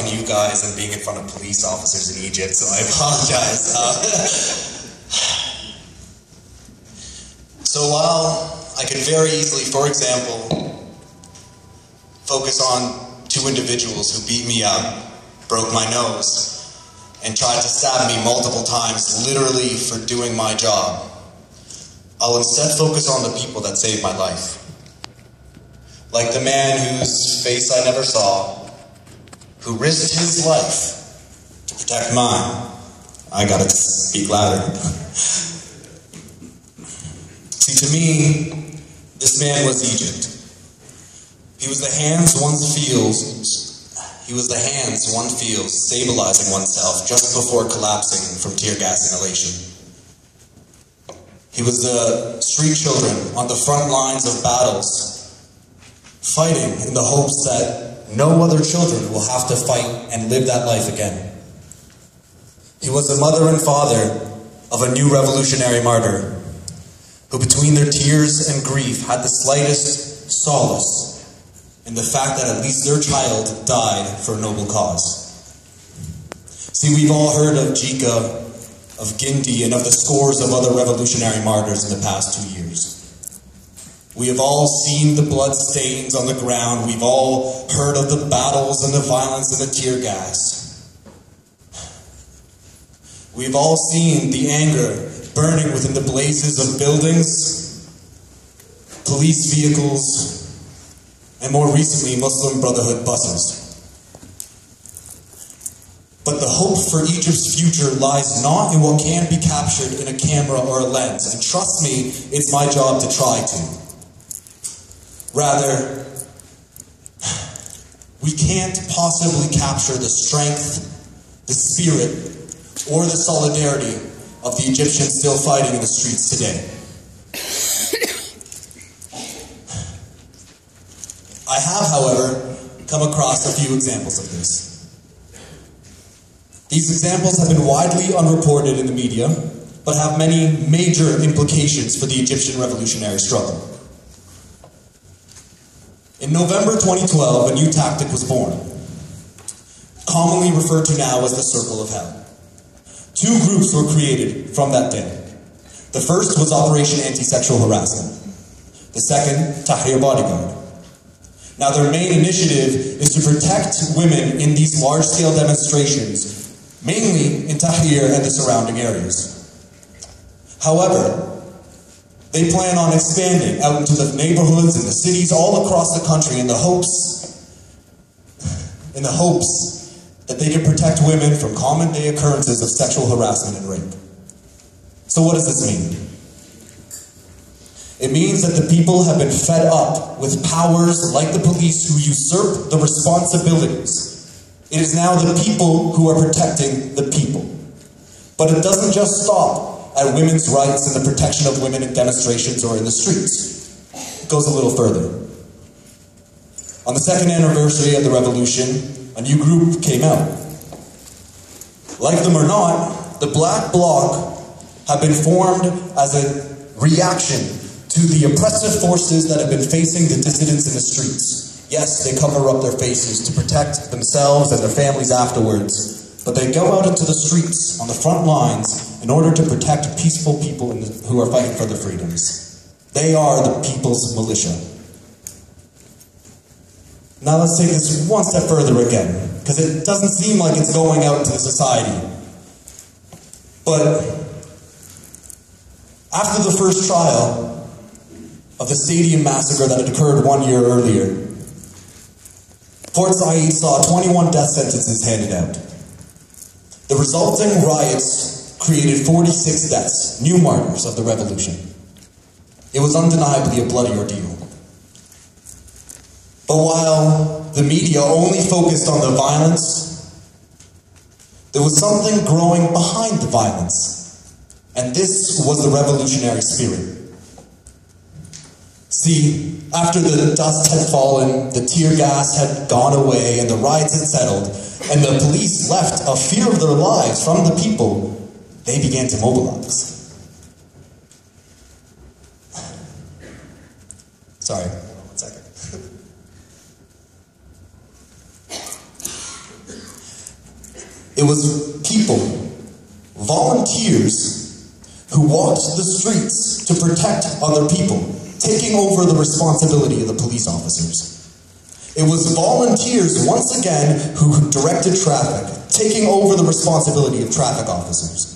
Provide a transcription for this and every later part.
talking to you guys and being in front of police officers in Egypt, so I apologize. So while I could very easily, for example, focus on 2 individuals who beat me up, broke my nose, and tried to stab me multiple times, literally for doing my job, I'll instead focus on the people that saved my life. Like the man whose face I never saw, who risked his life to protect mine. I gotta speak louder. See, to me, this man was Egypt. He was the hands one feels stabilizing oneself just before collapsing from tear gas inhalation. He was the street children on the front lines of battles, fighting in the hopes that no other children will have to fight and live that life again. He was the mother and father of a new revolutionary martyr, who between their tears and grief had the slightest solace in the fact that at least their child died for a noble cause. See, we've all heard of Jika, of Gindi, and of the scores of other revolutionary martyrs in the past 2 years. We have all seen the blood stains on the ground. We've all heard of the battles and the violence and the tear gas. We've all seen the anger burning within the blazes of buildings, police vehicles, and more recently, Muslim Brotherhood buses. But the hope for Egypt's future lies not in what can be captured in a camera or a lens, and trust me, it's my job to try to. Rather, we can't possibly capture the strength, the spirit, or the solidarity of the Egyptians still fighting in the streets today. I have, however, come across a few examples of this. These examples have been widely unreported in the media, but have many major implications for the Egyptian revolutionary struggle. In November 2012, a new tactic was born, commonly referred to now as the Circle of Hell. 2 groups were created from that day. The first was Operation Anti-Sexual Harassment. The second, Tahrir Bodyguard. Now, their main initiative is to protect women in these large-scale demonstrations, mainly in Tahrir and the surrounding areas. However, they plan on expanding out into the neighborhoods and the cities all across the country in the hopes that they can protect women from common-day occurrences of sexual harassment and rape. So what does this mean? It means that the people have been fed up with powers like the police who usurp the responsibilities. It is now the people who are protecting the people. But it doesn't just stop at women's rights and the protection of women in demonstrations or in the streets. It goes a little further. On the 2nd anniversary of the revolution, a new group came out. Like them or not, the Black Bloc have been formed as a reaction to the oppressive forces that have been facing the dissidents in the streets. Yes, they cover up their faces to protect themselves and their families afterwards, but they go out into the streets on the front lines in order to protect peaceful people who are fighting for their freedoms. They are the people's militia. Now let's take this one step further again, because it doesn't seem like it's going out into society. But after the first trial of the stadium massacre that had occurred 1 year earlier, Port Said saw 21 death sentences handed out. The resulting riots created 46 deaths, new martyrs of the revolution. It was undeniably a bloody ordeal. But while the media only focused on the violence, there was something growing behind the violence, and this was the revolutionary spirit. See, after the dust had fallen, the tear gas had gone away, and the riots had settled, and the police left a fear of their lives from the people, they began to mobilize. Sorry, one second. It was people, volunteers, who walked the streets to protect other people, taking over the responsibility of the police officers. It was volunteers, once again, who directed traffic, taking over the responsibility of traffic officers.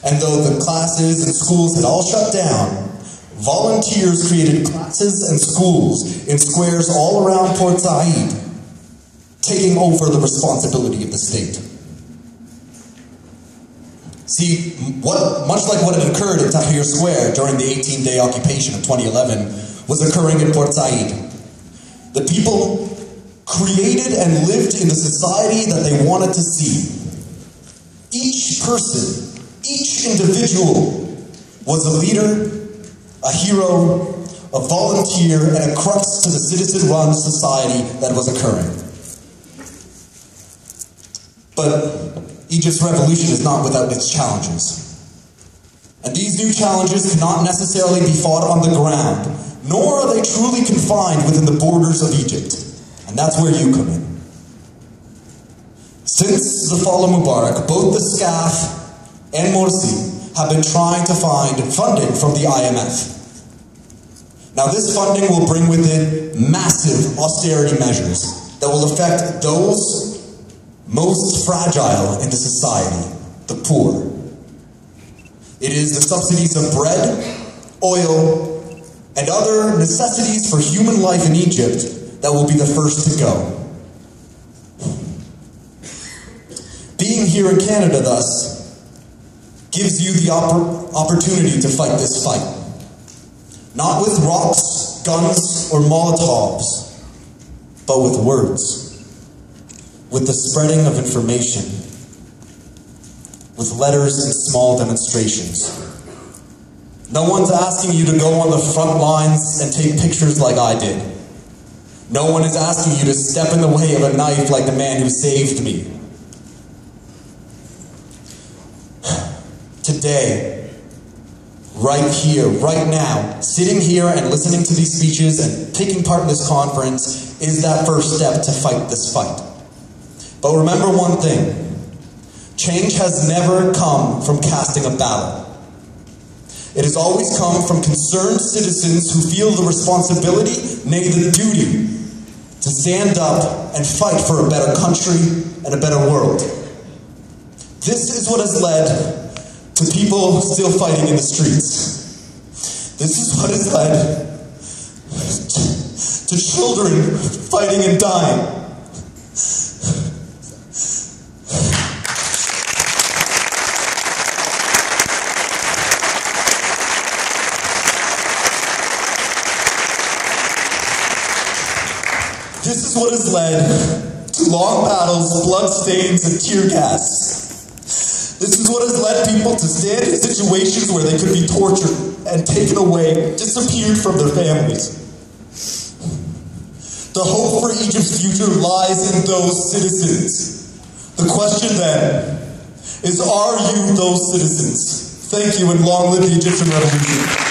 And though the classes and schools had all shut down, volunteers created classes and schools in squares all around Port Said, taking over the responsibility of the state. See, much like what had occurred in Tahrir Square during the 18-day occupation of 2011 was occurring in Port Said. The people created and lived in the society that they wanted to see. Each person, each individual was a leader, a hero, a volunteer, and a crux to the citizen-run society that was occurring. But Egypt's revolution is not without its challenges. And these new challenges cannot necessarily be fought on the ground, nor are they truly confined within the borders of Egypt. And that's where you come in. Since the fall of Mubarak, both the SCAF and Morsi have been trying to find funding from the IMF. Now this funding will bring with it massive austerity measures that will affect those most fragile in the society, the poor. It is the subsidies of bread, oil, and other necessities for human life in Egypt that will be the first to go. Being here in Canada, thus, gives you the opportunity to fight this fight. Not with rocks, guns, or Molotovs, but with words. With the spreading of information. With letters and small demonstrations. No one's asking you to go on the front lines and take pictures like I did. No one is asking you to step in the way of a knife like the man who saved me. Today, right here, right now, sitting here and listening to these speeches and taking part in this conference is that first step to fight this fight. But remember one thing, change has never come from casting a ballot. It has always come from concerned citizens who feel the responsibility, nay the duty, to stand up and fight for a better country and a better world. This is what has led to people still fighting in the streets. This is what has led to children fighting and dying. This is what has led to long battles, blood stains, and tear gas. This is what has led people to stand in situations where they could be tortured and taken away, disappeared from their families. The hope for Egypt's future lies in those citizens. The question then is, are you those citizens? Thank you, and long live the Egyptian Revolution.